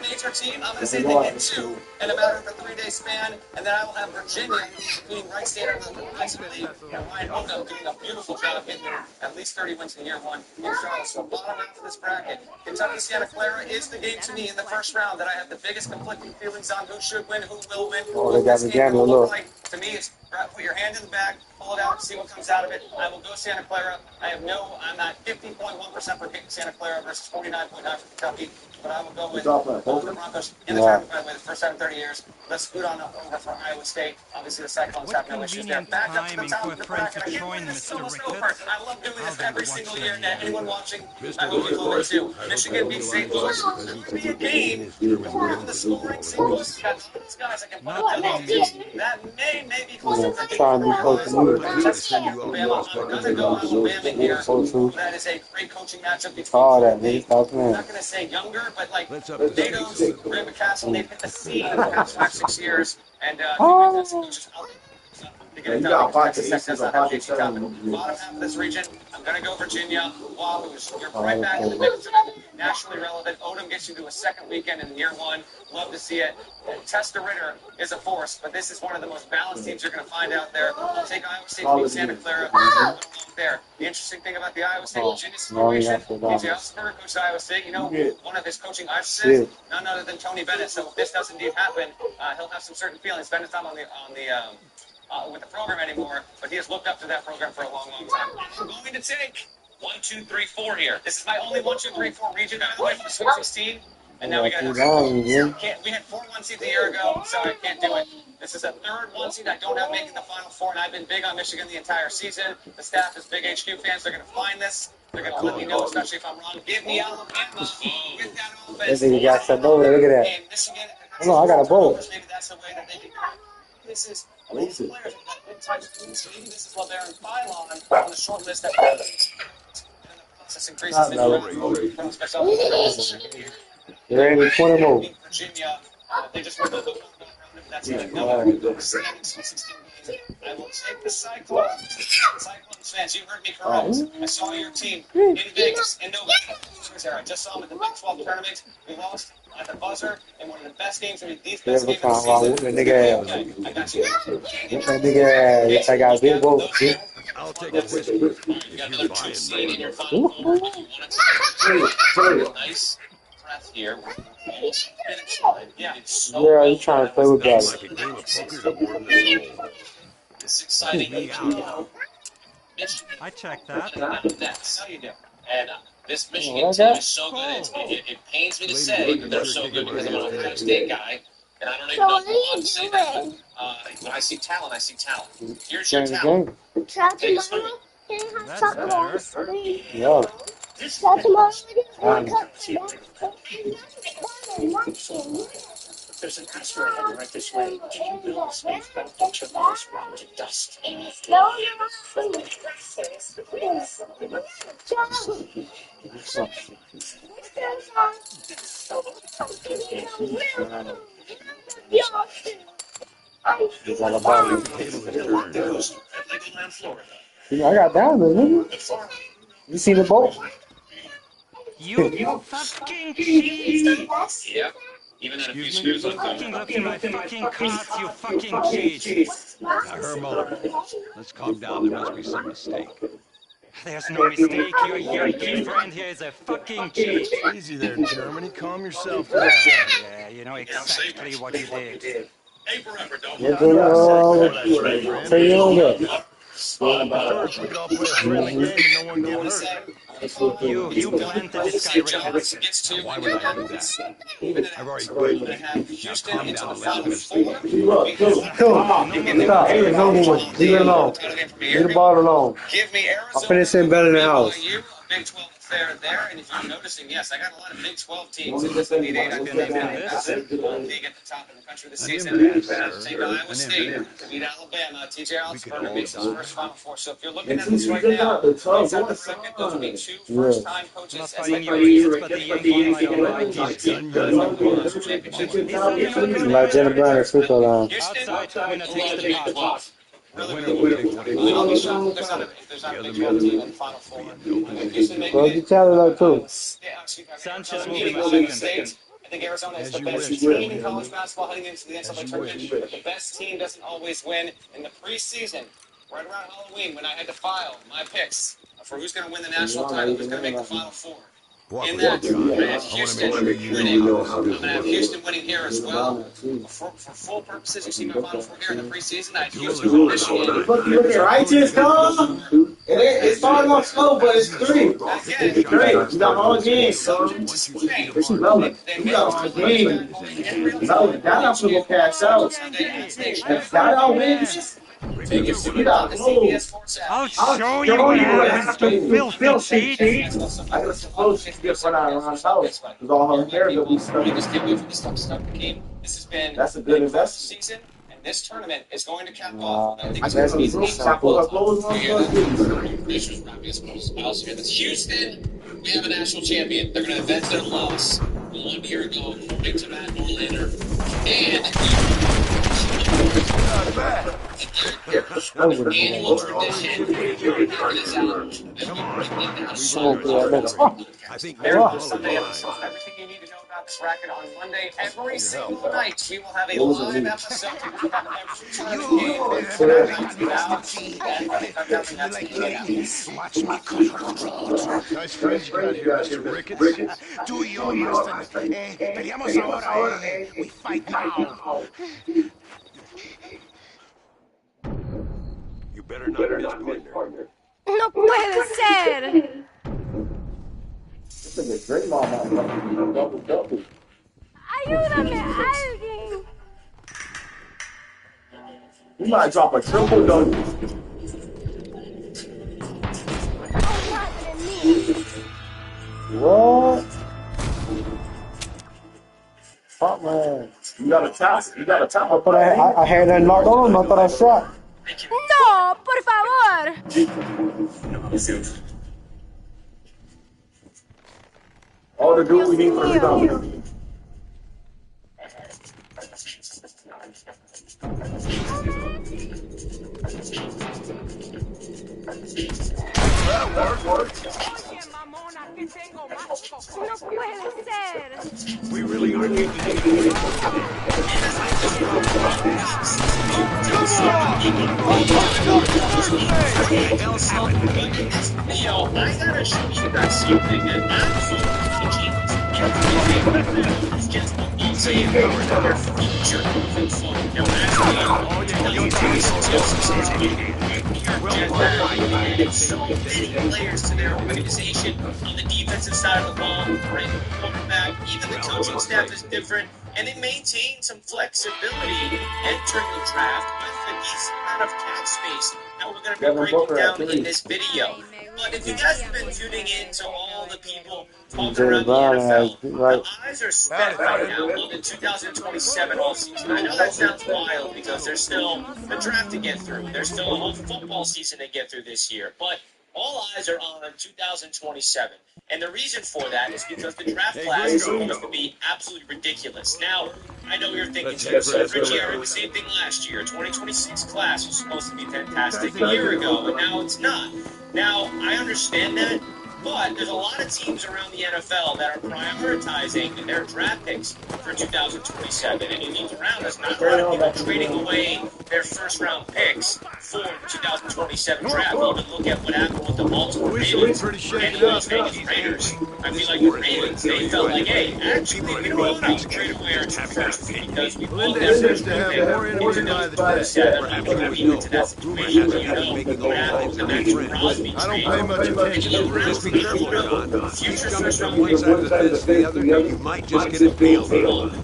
major team. I'm going to say they get 2 in a matter of a 3-day span. And then I will have Virginia being Wright State on the Horizon League. And Ryan Odom doing a beautiful job getting at least 30 wins in year 1 in Charlotte. So bottom half of this bracket, Kentucky Santa Clara is the game to me in the first round that I have the biggest conflicting feelings on who should win, who will win. Oh, they got the game to look. To me, it's put your hand in the bag, pull it out, see what comes out of it. I will go Santa Clara. I'm at 50.1% for Santa Clara versus 49.9% for Kentucky. But I will go with the Broncos in the tournament, by the way, the first time in 30 years. Let's scoot on over for Iowa State. Obviously, the Cyclones have no issues there. Back up to the top of the bracket. I can't believe this is almost over. I love doing this every single year. Anyone watching, I hope you love it too. Michigan beats St. Louis. It would be a game. If we're having the scoring, St. Louis has got these guys that can put up double digits. That may Lane may be close to trying to be close to me. Alabama. I'm going to go Alabama here. That is a great coaching matchup between All that, nigga. Stop I'm playing. not going to say younger, but like Let's up the NATO's stakes a little. Graham McCaskill, they've hit the scene for the past 5-6 years, and that's coaches out there to get it done because Texas Tech does not have JT Toppin. Bottom half of this region, I'm going to go Virginia. Wahoo's, you're right back in the mix. Nationally relevant. Odom gets you to a second weekend in year one. Love to see it. Testa Ritter is a force, but this is one of the most balanced teams you're going to find out there. I'll take Iowa State to beat Santa Clara. There. The interesting thing about the Iowa State Virginia situation, DJ Osberg, coach of Iowa State, you know, one of his coaching ideas, none other than Tony Bennett. So if this does indeed happen, he'll have some certain feelings. Bennett's not with the program anymore, but he has looked up to that program for a long, long time. I'm going to take 1, 2, 3, 4 here. This is my only 1, 2, 3, 4 region, by the way, for the Sweet 16. And now we got we had 4 1 seeds a year ago, so I can't do it. This is a third 1 seed I don't have making the Final Four, and I've been big on Michigan the entire season. The staff is big HQ fans. They're going to find this. They're going to let me know, especially if I'm wrong. Give me Alabama with that offense. That nigga got some over there. Look at that. And Michigan, Hold on, I got a bowl. maybe that's the way that they can go. This is all these players have got big time teams. Maybe this is LeBaron and Phylon on the short list that process increases. There ain't 20 more. Virginia, they just went to the that's going to go. I will take the Cyclones. Cyclones fans, you heard me correct. I saw your team in Vegas in November. I just saw them at the Big 12 tournament. We lost at the buzzer in one of the best games of these best games of the season. I got you. That nigga ass. I got a big bowl. I'll take a whiskey if you're buying. Nice breath here. Yeah, Where are you trying to play with that? Like a game of poker to warm the soul. It's exciting. I checked that. that's how you do. And this Michigan team is so good. It pains me to say that they're so good because I'm an Ohio State guy, and I don't even know who to say that. When I see talent, I see talent. Here's your talent. Take us through it. That's better. Yeah. There's an asteroid heading right this way. Can you build a spacecraft to turn this round to dust? I got diamonds, nigga. You see the boat? You fucking cheat! Yep. Even at a few screws on Fucking look in my fucking cards, you fucking cheat! Now, Hermo, let's calm down. There must be some mistake. There's no mistake, your Yankee friend here is a fucking cheat! Easy there, Germany. Calm yourself down. Yeah, you know exactly what you did. Hey, forever, don't Say you on that. First, we could all play a friendly game and no one get hurt. You planted this guy right. Gets to Why would I do that? I've already quit. have Houston Calm into down the and let Final me Four. speak. Stop. It's over with. Leave it alone. Leave the ball alone. Give me Arizona. I'll finish him better than the house. BYU, Big 12 there, and if you're noticing, yes, I got a lot of Big 12 teams in this Elite Eight. I think they've been this league at the top of the country this season. Take Iowa State to beat Alabama. TJ Osborne makes his first Final Four. So if you're looking at this right now, those will be 2 first-time coaches as Not they your ears, but the Yankee might don't like it. Like Jenna Brown and Super Line. Outside, winner takes the pot. I'll be shocked if there's not a Big 12 team in the Final Four. Well, you tell her that too. Sanchez will be my second. I think Arizona is the best team in college basketball heading into the NCAA tournament, but the best team doesn't always win. In the preseason, right around Halloween, when I had to file my picks for who's going to win the national title, who's going to make the Final Four. In that, I have Houston winning. I'm going to have Houston winning here as well. For full purposes, you see my Final Four here in the preseason. I have Houston and Michigan. Look at right here, come. It's starting off slow, but it's 3. Again, 3. You got all games, son. You got all games. No, that not gonna go cash out. If that all wins, you got I'll show you what happens to filthy cheats. I was supposed to get one out around house. With all her hair, you'll be stuck. Just get away from the stuff game. This has been That's a good investment. season. And this tournament is going to cap off. I think I it's guess going he's to be close one. It's Houston. We have a national champion. They're going to avenge their loss from 1 year ago, according to Matt Norlander. And annual tradition is out. I think Every Sunday episode, everything you need to know about this racket on Monday. Every single night, we will have a live episode to recap every tournament game. Watch me cut. Nice friends you got here, Mr. Ricketts. Tú y yo, Marston. Peleamos ahora, We fight now. You better not miss, partner. No puede ser. Ayúdame, alguien. You might drop a triple double. What? Fuck, man. You got a top. I had that knocked on. I thought I shot. No, por favor. All the dude we need for the rebound. That worked. No puede ser. We really are getting Leo, I gotta show you guys something that absolutely it's just a saying their future now actually so many players to their organization on the defensive side of the ball, right quarterback, even the coaching staff is different, and they maintain some flexibility entering the draft with a decent amount of cap space that we're going to be breaking down in this video. But if you guys have been tuning in to all the people talking around the NFL, the eyes are spent right now on the 2027 offseason. I know that sounds wild because there's still a draft to get through. There's still a whole football season to get through this year. But all eyes are on 2027. And the reason for that is because the draft class is supposed to be absolutely ridiculous. Now, I know you're thinking to yourself, Richie, I heard the same thing last year. 2026 class was supposed to be fantastic a year ago, and now it's not. Now, I understand that, but there's a lot of teams around the NFL that are prioritizing their draft picks for 2027. And you look around, there's not a lot of people trading away their first-round picks for the 2027 draft. Even look at what happened with the Baltimore Ravens and the Las Vegas Raiders. I feel like the Ravens, they felt like, hey, actually, we don't want to trade away our two first because we pulled their first pick in 2027. And we went to that situation where, you know, what happened with the Max Crosby trade. I don't pay much attention to Just be careful, John. If you jump from one side of the fence to the other, you might just get it peeled.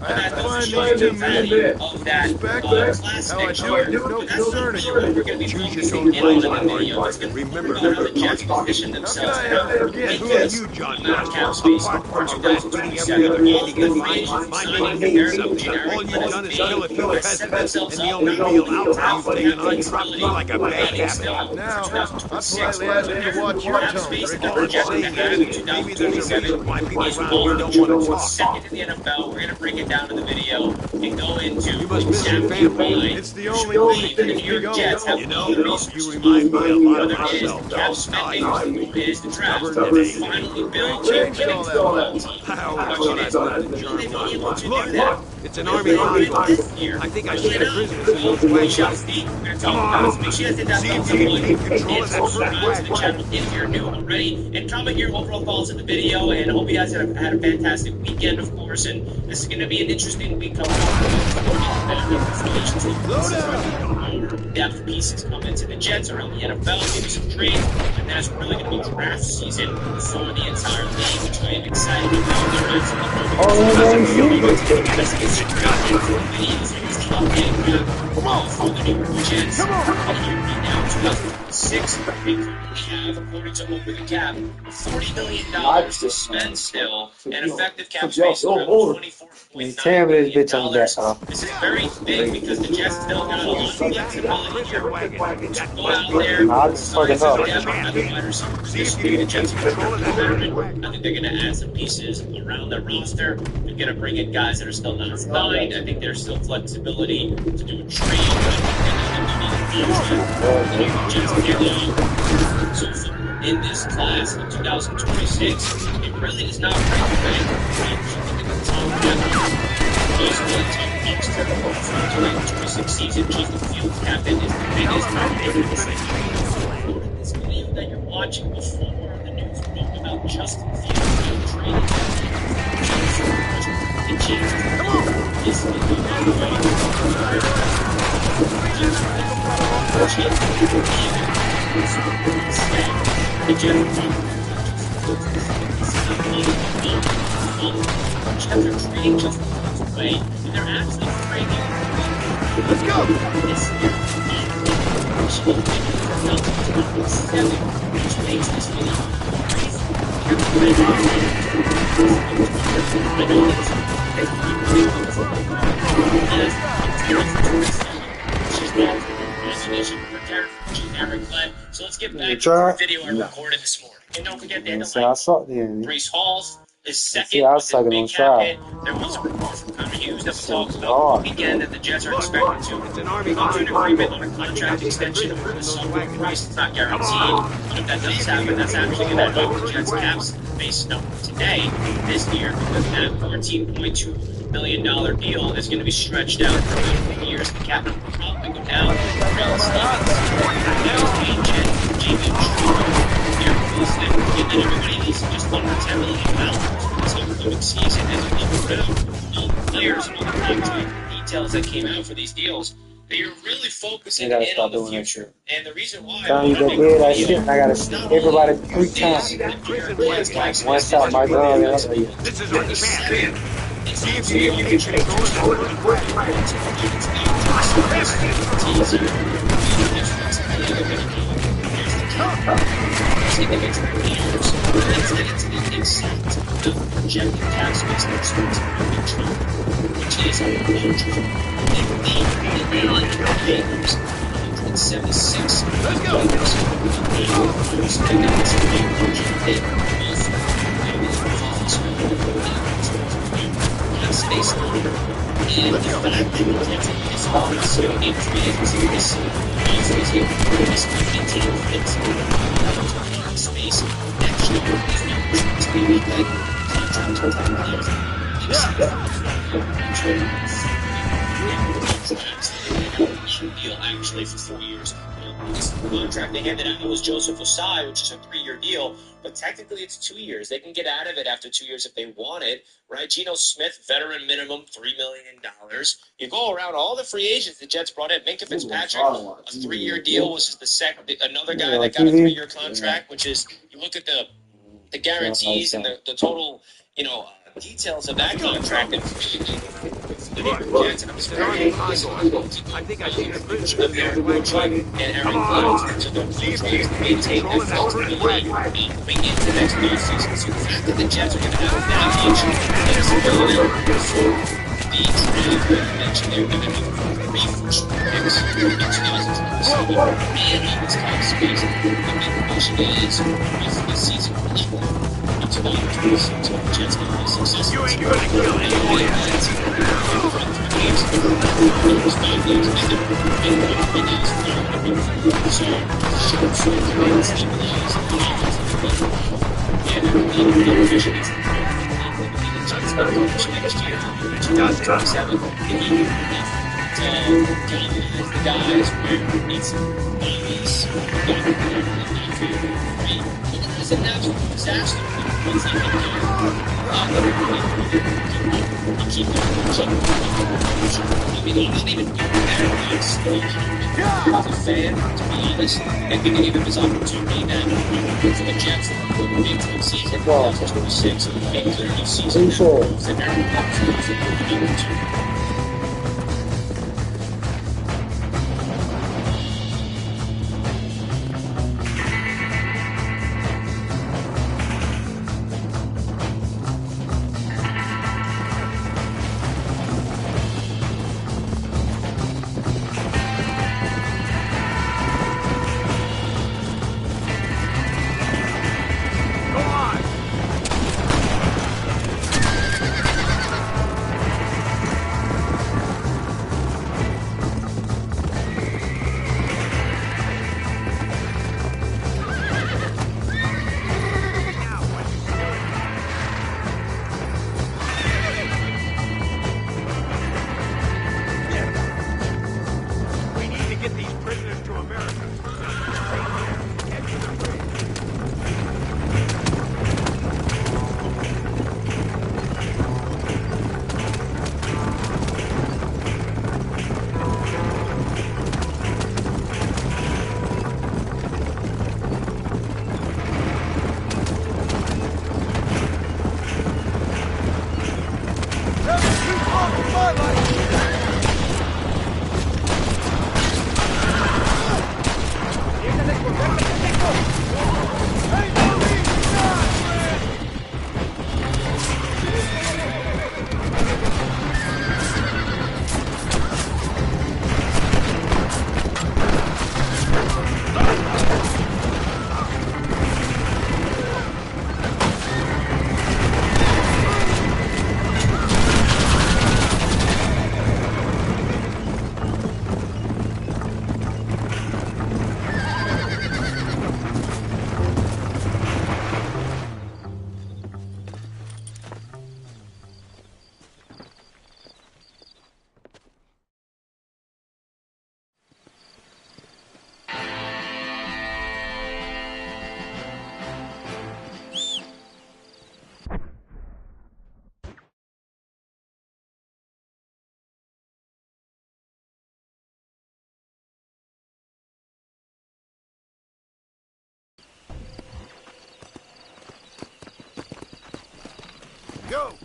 I have to find these two men. Respect how I do it. No concern of yours. We're going to be focusing in on the video. It's going to Remember, how the Jets position themselves now. who are you, John? Cap space for 2027. All the free agents All you've done is kill a few peasants, and the only real outcome you've taken on dropped you like a bad habit. Now, I politely ask you to watch your tone, Rick. All I'm saying is, maybe there's a reason why people around here don't want to talk. Second in the NFL, we're going to break it down in the video and go into You must miss your family. It's the only thing that the keeps New me York going. Jets have You know, all the resources you remind me a lot of whether it is myself. cap spending or it is the draft. Stubborn and Finally build Change a all football that. team. I always thought I'd lived in Germany. Look, Look, it's an army line. I think I should have prisoners in those waggons. Come on, make sure you hit that see thumbs if you up can button. keep control of that Subscribe to the first channel if you're new already, and comment your overall thoughts of the video. And I hope you guys had a fantastic weekend, of course. And this is going to be an interesting week coming up. Depth pieces come into the Jets around the NFL, maybe some trades, and then it's really going to be draft season for the entire league, which I am excited about. Come on! 2026, they have, according to Open the Cap, $40 million to spend still, and effective cap space around $24.9 million. This is very big because the Jets still got a lot of flexibility here. Go out there, sign some depth at the wide receiver position. Maybe the Jets are going to bring in a veteran. I think they're going to add some pieces around their roster. They're going to bring in guys that are still not signed. I think there's still flexibility to do a trade. So in this class of 2026, it really does not break away. Those are the top picks for the 2026 season. Justin Fields, captain, is the biggest pick in the season. This video that you're watching before the news broke about Justin Fields being traded. Come on! This video Jets are trading Justin Fields away, and they're actually trading. Let's go! This year, which makes this video So let's get back to the video I recorded this morning. And don't forget the Brees Hall's is second with his big cap hit. There was a report from Connor Hughes that we talked about the weekend that the Jets are expected to come to an agreement on a contract extension over the summer. Price is not guaranteed, but if that does happen, that's actually going to help the Jets' cap space number today, this year, because that $14.2 million deal is going to be stretched out for about 3 years. The cap number will probably go down. Real estate, and then everybody needs just under $10 million for this upcoming season as you look around all the players and all the contract details that came out for these deals. They are really focusing in on the future. And the reason why I gotta see everybody 3 times. One shot, my girl. This is our champion. See if you can control Let's get into the exact projected tax space that's going to be true, which is $150 million, $176 million. Space and the fact that the Jets is also in free agency this season is 15 fits space next year. These numbers to be like contract deal actually for 4 years. The contract they handed out was Joseph Osai, which is a 3-year deal, but technically it's 2 years. They can get out of it after 2 years if they wanted, right? Geno Smith, veteran minimum, $3 million. You go around all the free agents the Jets brought in. Minka Fitzpatrick, a 3-year deal, was just the second. Another guy that got a 3-year contract, which is, you look at the guarantees and the total, details of that contract. And I think I see the bridge of their and Aaron Glenn to the contracts to maintain that flexibility moving into the next offseason. So the fact that the Jets are going to have that much flexibility for the draft that you mentioned, they're going to have 3 first-round picks in 2027 and this kind of space. The big question is, if the season really works, in 2026, the Jets going to be successful. You ain't gonna kill anyone. It's an absolute disaster. As a fan, to be honest, I think they gave him his opportunity now for the Jets to put him into the season 2026 and make it a season. So they're opportunity. get these prisoners to America. Take care. Head to the bridge. Go!